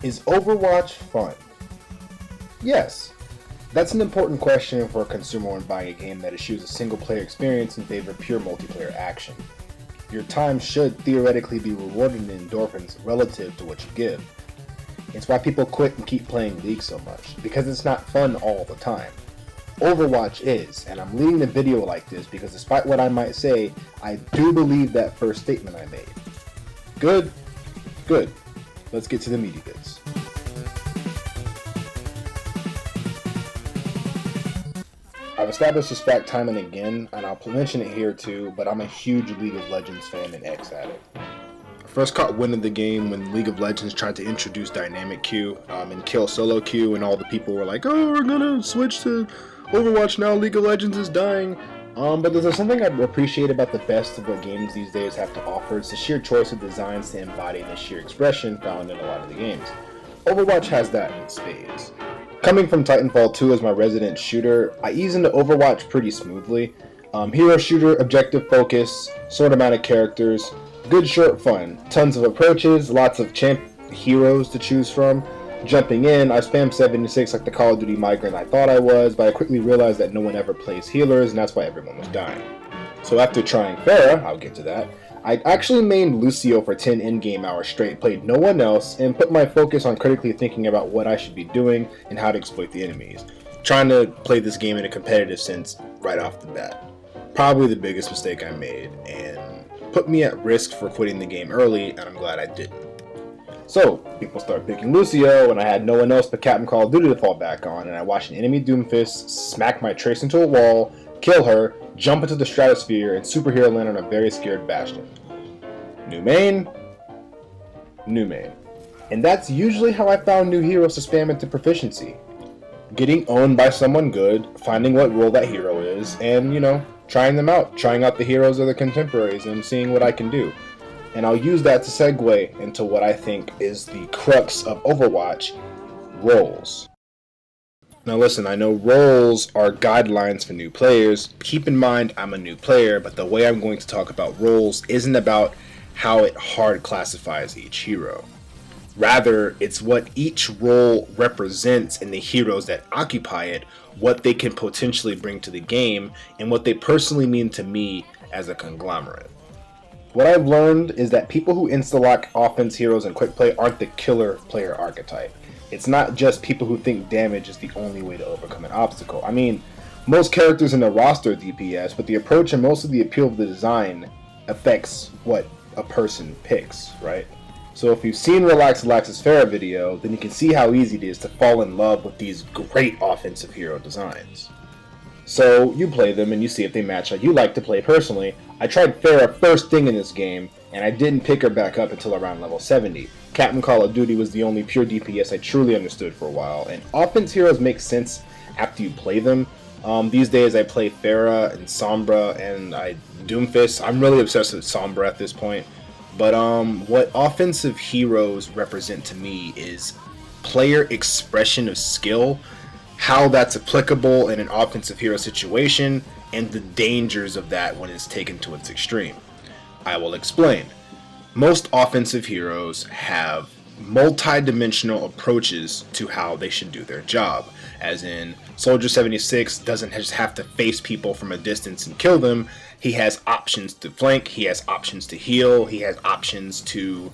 Is Overwatch fun? Yes. That's an important question for a consumer when buying a game that eschews a single-player experience in favor of pure multiplayer action. Your time should theoretically be rewarded in endorphins relative to what you give. It's why people quit and keep playing League so much, because it's not fun all the time. Overwatch is, and I'm leading the video like this because despite what I might say, I do believe that first statement I made. Good? Good. Let's get to the meaty bits. I've established this fact time and again, and I'll mention it here too, but I'm a huge League of Legends fan and ex-addict. First caught wind of the game when League of Legends tried to introduce dynamic queue and kill solo queue, and all the people were like, oh, we're gonna switch to Overwatch now, League of Legends is dying. But there's something I appreciate about the best of what games these days have to offer. It's the sheer choice of designs to embody the sheer expression found in a lot of the games. Overwatch has that in spades. Coming from Titanfall 2 as my resident shooter, I ease into Overwatch pretty smoothly. Hero shooter, objective focus, short amount of characters, good short fun, tons of approaches, lots of champ heroes to choose from. Jumping in, I spam 76 like the Call of Duty migrant I thought I was, but I quickly realized that no one ever plays healers, and that's why everyone was dying. So after trying Pharah, I'll get to that, I actually mained Lucio for 10 in-game hours straight, played no one else, and put my focus on critically thinking about what I should be doing and how to exploit the enemies. Trying to play this game in a competitive sense right off the bat. Probably the biggest mistake I made, and put me at risk for quitting the game early, and I'm glad I didn't. So, people start picking Lucio, and I had no one else but Captain Call of Duty to fall back on, and I watched an enemy Doomfist smack my Trace into a wall, kill her, jump into the stratosphere, and superhero land on a very scared Bastion. New main? New main. And that's usually how I found new heroes to spam into proficiency. Getting owned by someone good, finding what role that hero is, and, trying them out. Trying out the heroes or the contemporaries and seeing what I can do. And I'll use that to segue into what I think is the crux of Overwatch, roles. Now listen, I know roles are guidelines for new players. Keep in mind I'm a new player, but the way I'm going to talk about roles isn't about how it hard classifies each hero. Rather, it's what each role represents in the heroes that occupy it, what they can potentially bring to the game, and what they personally mean to me as a conglomerate. What I've learned is that people who insta-lock offense heroes and quick play aren't the killer player archetype. It's not just people who think damage is the only way to overcome an obstacle. I mean, most characters in the roster are DPS, but the approach and most of the appeal of the design affects what a person picks, right? So if you've seen Relax's Pharah video, then you can see how easy it is to fall in love with these great offensive hero designs. So you play them and you see if they match how you like to play personally. I tried Pharah first thing in this game, and I didn't pick her back up until around level 70. Captain Call of Duty was the only pure DPS I truly understood for a while, and offense heroes make sense after you play them. These days I play Pharah and Sombra and Doomfist. I'm really obsessed with Sombra at this point. But what offensive heroes represent to me is player expression of skill, how that's applicable in an offensive hero situation, and the dangers of that when it's taken to its extreme. I will explain. Most offensive heroes have multi-dimensional approaches to how they should do their job. As in, Soldier 76 doesn't just have to face people from a distance and kill them. He has options to flank, he has options to heal, he has options to,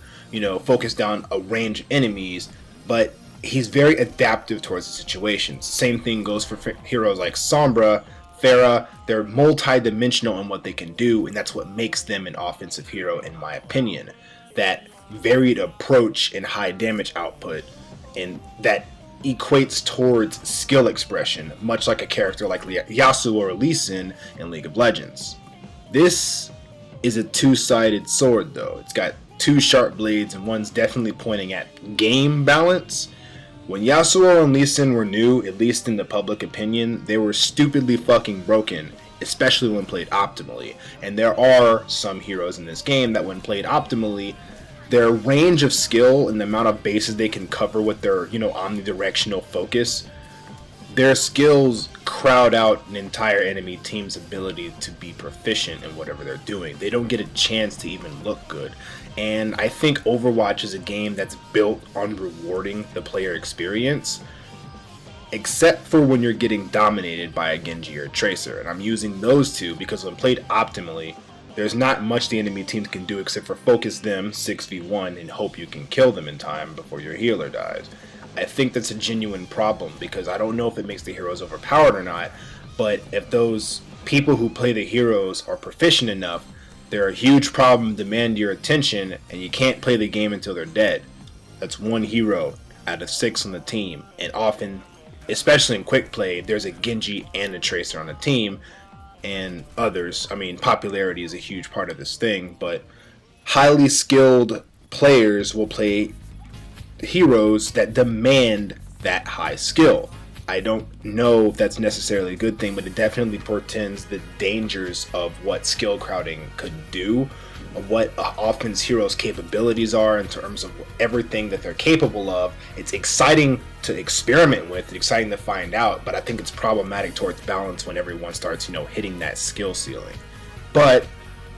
focus down a range of enemies, but he's very adaptive towards the situation. Same thing goes for heroes like Sombra, Pharah. They're multi-dimensional in what they can do, and that's what makes them an offensive hero in my opinion. That varied approach and high damage output, and that equates towards skill expression, much like a character like Yasuo or Lee Sin in League of Legends. This is a two-sided sword though. It's got two sharp blades and one's definitely pointing at game balance. When Yasuo and Lee Sin were new, at least in the public opinion, they were stupidly fucking broken, especially when played optimally. And there are some heroes in this game that when played optimally, their range of skill and the amount of bases they can cover with their, omnidirectional focus, their skills crowd out an entire enemy team's ability to be proficient in whatever they're doing. They don't get a chance to even look good. And I think Overwatch is a game that's built on rewarding the player experience, except for when you're getting dominated by a Genji or Tracer. And I'm using those two because when played optimally, there's not much the enemy teams can do except for focus them 6v1 and hope you can kill them in time before your healer dies. I think that's a genuine problem because I don't know if it makes the heroes overpowered or not, but if those people who play the heroes are proficient enough, they're a huge problem, demand your attention, and you can't play the game until they're dead. That's one hero out of 6 on the team, and often, especially in quick play, there's a Genji and a Tracer on the team, and others. I mean, popularity is a huge part of this thing, but highly skilled players will play heroes that demand that high skill. I don't know if that's necessarily a good thing, but it definitely portends the dangers of what skill crowding could do, of what often heroes' capabilities are in terms of everything that they're capable of. It's exciting to experiment with, it's exciting to find out, but I think it's problematic towards balance when everyone starts, hitting that skill ceiling. But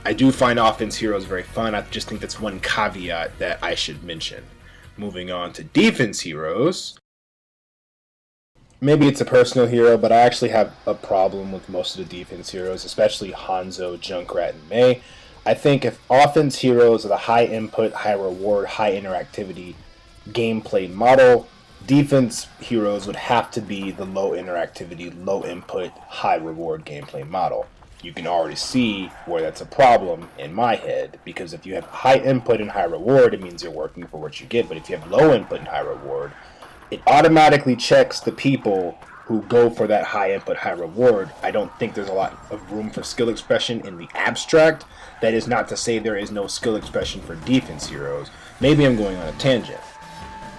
I do find offense heroes very fun. I just think that's one caveat that I should mention. Moving on to defense heroes. Maybe it's a personal hero, but I actually have a problem with most of the defense heroes, especially Hanzo, Junkrat, and Mei. I think if offense heroes are the high input, high reward, high interactivity gameplay model, defense heroes would have to be the low interactivity, low input, high reward gameplay model. You can already see where that's a problem in my head, because if you have high input and high reward, it means you're working for what you get, but if you have low input and high reward, it automatically checks the people who go for that high input, high reward. I don't think there's a lot of room for skill expression in the abstract. That is not to say there is no skill expression for defense heroes. Maybe I'm going on a tangent.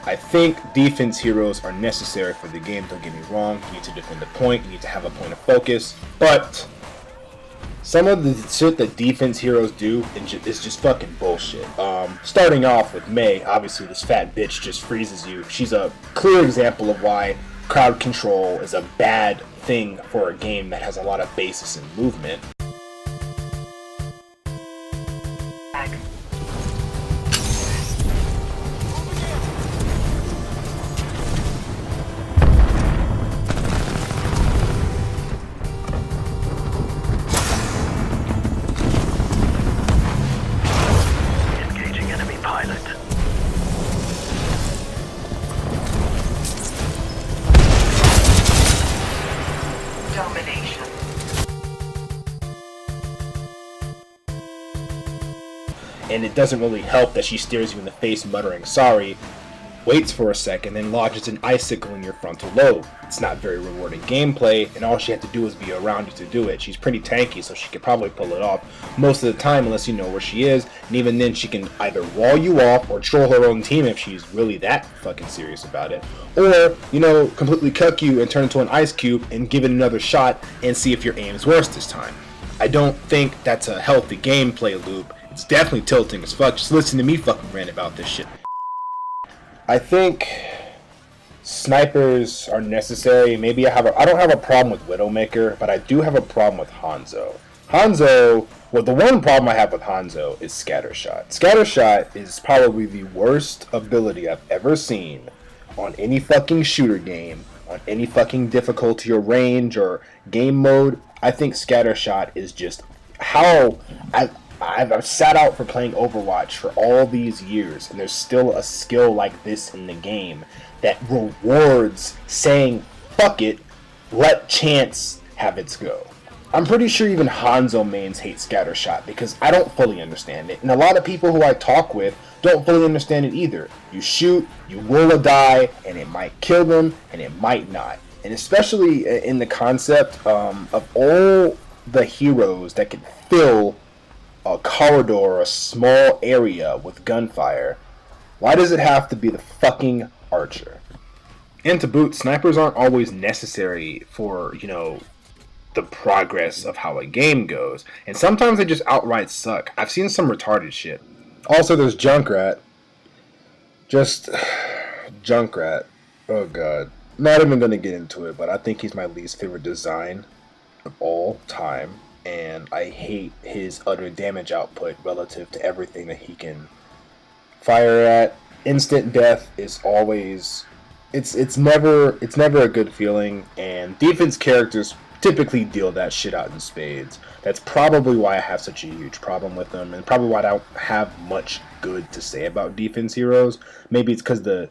I think defense heroes are necessary for the game, don't get me wrong. You need to defend the point, you need to have a point of focus, but some of the shit that defense heroes do is just fucking bullshit. Starting off with Mei, obviously this fat bitch just freezes you. She's a clear example of why crowd control is a bad thing for a game that has a lot of basis in movement. And it doesn't really help that she stares you in the face muttering sorry, waits for a second, then lodges an icicle in your frontal lobe. It's not very rewarding gameplay, and all she had to do was be around you to do it. She's pretty tanky, so she could probably pull it off most of the time unless you know where she is, and even then she can either wall you off or troll her own team if she's really that fucking serious about it, or, completely cuck you and turn into an ice cube and give it another shot and see if your aim is worse this time. I don't think that's a healthy gameplay loop. It's definitely tilting as fuck. Just listen to me fucking rant about this shit. I think snipers are necessary. Maybe I don't have a problem with Widowmaker, but I do have a problem with Hanzo. The one problem I have with Hanzo is Scattershot. Scattershot is probably the worst ability I've ever seen on any fucking shooter game, on any fucking difficulty or range or game mode. I think Scattershot is just how I've sat out for playing Overwatch for all these years, and there's still a skill like this in the game that rewards saying, fuck it, let chance have its go. I'm pretty sure even Hanzo mains hate Scattershot because I don't fully understand it, and a lot of people who I talk with don't fully understand it either. You shoot, you roll a die, and it might kill them, and it might not. And especially in the concept of all the heroes that can fill a corridor or a small area with gunfire, why does it have to be the fucking archer? And to boot, snipers aren't always necessary for, the progress of how a game goes. And sometimes they just outright suck. I've seen some retarded shit. Also, there's Junkrat. Junkrat. Oh god. Not even going to get into it, but I think he's my least favorite design of all time, and I hate his utter damage output relative to everything that he can fire at. Instant death is always it's never a good feeling, and defense characters typically deal that shit out in spades. That's probably why I have such a huge problem with them, and probably why I don't have much good to say about defense heroes. Maybe it's because the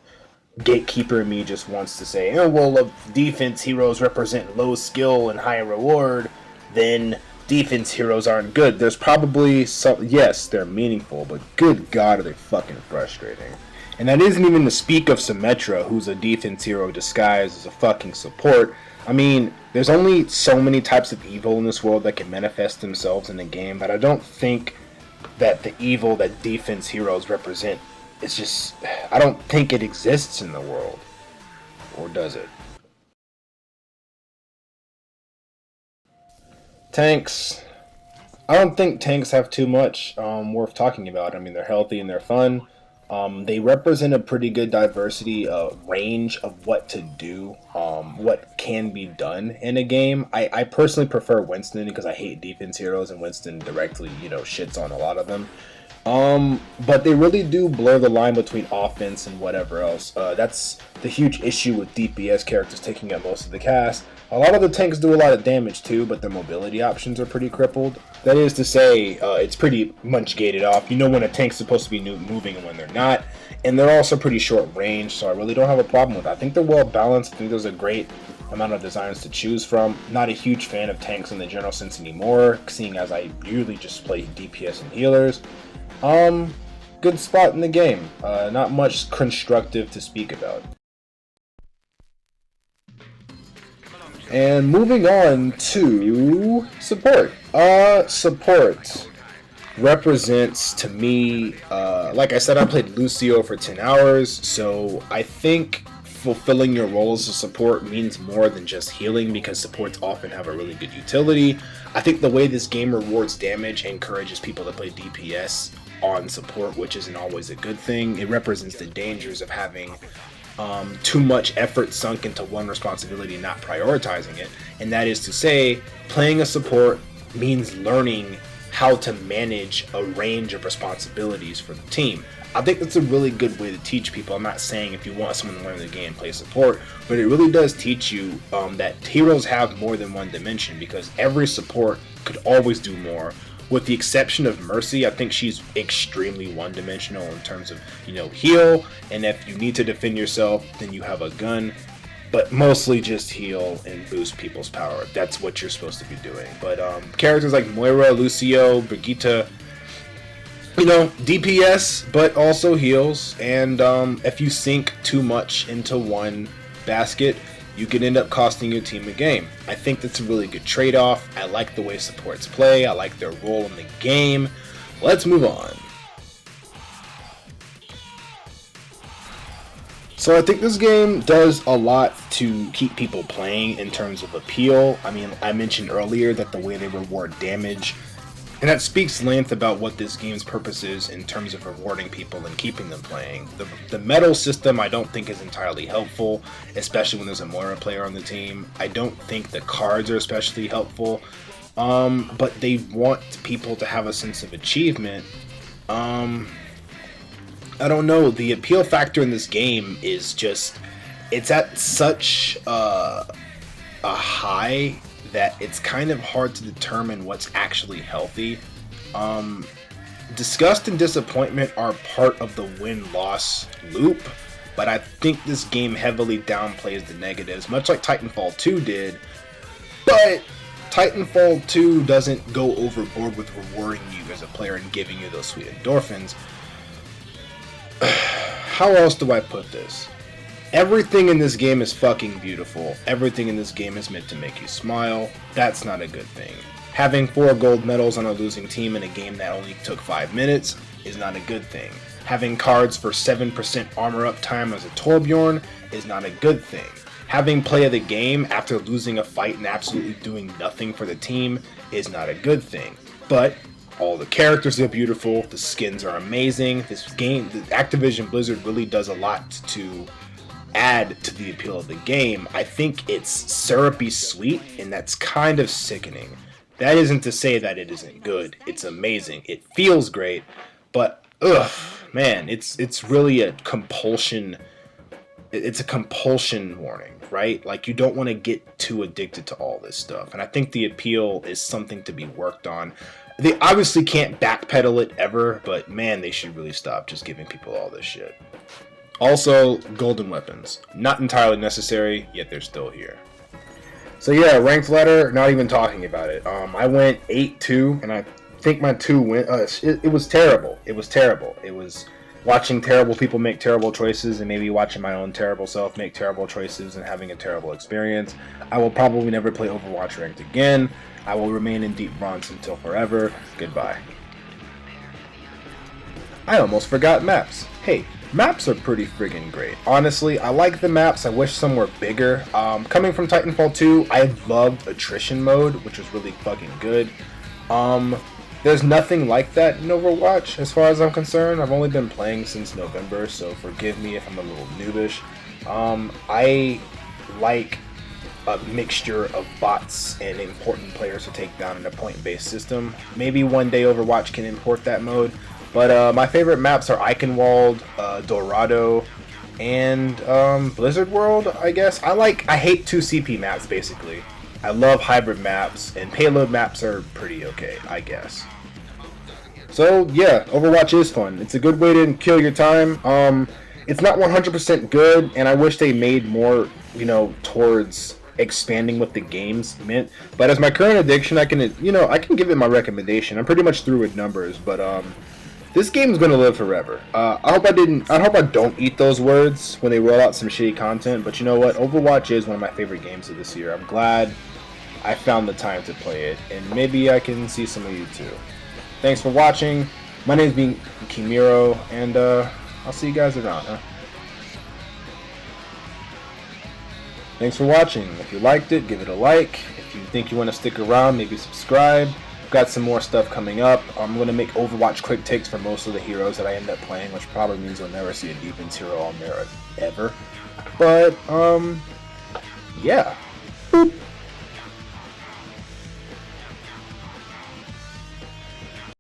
gatekeeper in me just wants to say, oh, well, if defense heroes represent low skill and high reward, then defense heroes aren't good. There's probably some, yes, they're meaningful, but good God, are they fucking frustrating. And that isn't even to speak of Symmetra, who's a defense hero disguised as a fucking support. I mean, there's only so many types of evil in this world that can manifest themselves in the game, but I don't think that the evil that defense heroes represent, it's just, I don't think it exists in the world. Or does it? Tanks. I don't think tanks have too much worth talking about. I mean, they're healthy and they're fun. They represent a pretty good diversity range of what to do, what can be done in a game. I personally prefer Winston because I hate defense heroes, and Winston directly, shits on a lot of them. But they really do blur the line between offense and whatever else. That's the huge issue with DPS characters taking up most of the cast. A lot of the tanks do a lot of damage too, but their mobility options are pretty crippled. That is to say, it's pretty much gated off. You know when a tank's supposed to be moving and when they're not. And they're also pretty short range, so I really don't have a problem with that. I think they're well balanced. I think there's a great amount of designs to choose from. Not a huge fan of tanks in the general sense anymore, seeing as I usually just play DPS and healers. Good spot in the game. Not much constructive to speak about. And moving on to support. Support represents to me, like I said, I played Lucio for 10 hours, so I think fulfilling your role as a support means more than just healing, because supports often have a really good utility. I think the way this game rewards damage encourages people to play DPS on support, which isn't always a good thing. It represents the dangers of having too much effort sunk into one responsibility and not prioritizing it. And that is to say, playing a support means learning how to manage a range of responsibilities for the team. I think that's a really good way to teach people. I'm not saying if you want someone to learn the game, play support, but it really does teach you that heroes have more than one dimension, because every support could always do more. With the exception of Mercy, I think she's extremely one-dimensional in terms of, heal, and if you need to defend yourself, then you have a gun, but mostly just heal and boost people's power. That's what you're supposed to be doing. But characters like Moira, Lucio, Brigitte, DPS, but also heals, and if you sink too much into one basket, you can end up costing your team a game. I think that's a really good trade-off. I like the way supports play. I like their role in the game. Let's move on. So I think this game does a lot to keep people playing in terms of appeal. I mean, I mentioned earlier that the way they reward damage, and that speaks length about what this game's purpose is in terms of rewarding people and keeping them playing. The medal system I don't think is entirely helpful, especially when there's a Moira player on the team. I don't think the cards are especially helpful, but they want people to have a sense of achievement. I don't know, the appeal factor in this game is just, it's at such a high that it's kind of hard to determine what's actually healthy. Disgust and disappointment are part of the win-loss loop, but I think this game heavily downplays the negatives, much like Titanfall 2 did. But Titanfall 2 doesn't go overboard with rewarding you as a player and giving you those sweet endorphins. How else do I put this? Everything in this game is fucking beautiful. Everything in this game is meant to make you smile. That's not a good thing. Having 4 gold medals on a losing team in a game that only took 5 minutes is not a good thing. Having cards for 7% armor up time as a Torbjorn is not a good thing. Having play of the game after losing a fight and absolutely doing nothing for the team is not a good thing. But all the characters are beautiful, the skins are amazing. This game, Activision Blizzard really does a lot to add to the appeal of the game. I think it's syrupy sweet, and that's kind of sickening. That isn't to say that it isn't good. It's amazing. It feels great, but ugh, man, it's really a compulsion. It's a compulsion warning, right? Like, you don't want to get too addicted to all this stuff. And I think the appeal is something to be worked on. They obviously can't backpedal it ever, but man, they should really stop just giving people all this shit. Also, golden weapons. Not entirely necessary, yet they're still here. So yeah, ranked ladder, not even talking about it. I went 8-2, and I think my 2 win. It was terrible. It was terrible. It was watching terrible people make terrible choices, and maybe watching my own terrible self make terrible choices and having a terrible experience. I will probably never play Overwatch ranked again. I will remain in deep bronze until forever. Goodbye. I almost forgot maps. Hey, maps are pretty friggin' great. Honestly, I like the maps. I wish some were bigger. Coming from Titanfall 2, I loved attrition mode, which was really fucking good. There's nothing like that in Overwatch, as far as I'm concerned. I've only been playing since November, so forgive me if I'm a little noobish. I like a mixture of bots and important players to take down in a point-based system. Maybe one day Overwatch can import that mode. But my favorite maps are Eichenwald, Dorado, and Blizzard World, I guess. I hate 2CP maps, basically. I love hybrid maps, and payload maps are pretty okay, I guess. So yeah, Overwatch is fun. It's a good way to kill your time. It's not 100% good, and I wish they made more, towards expanding what the games meant. But as my current addiction, I can give it my recommendation. I'm pretty much through with numbers, but this game's gonna live forever. I hope I don't eat those words when they roll out some shitty content. But you know what? Overwatch is one of my favorite games of this year. I'm glad I found the time to play it, and maybe I can see some of you too. Thanks for watching. My name's being Kimiro, and I'll see you guys around, huh? Thanks for watching. If you liked it, give it a like. If you think you want to stick around, maybe subscribe. Got some more stuff coming up. I'm going to make Overwatch quick takes for most of the heroes that I end up playing, which probably means you'll never see a defense hero on there ever. But, yeah. Boop.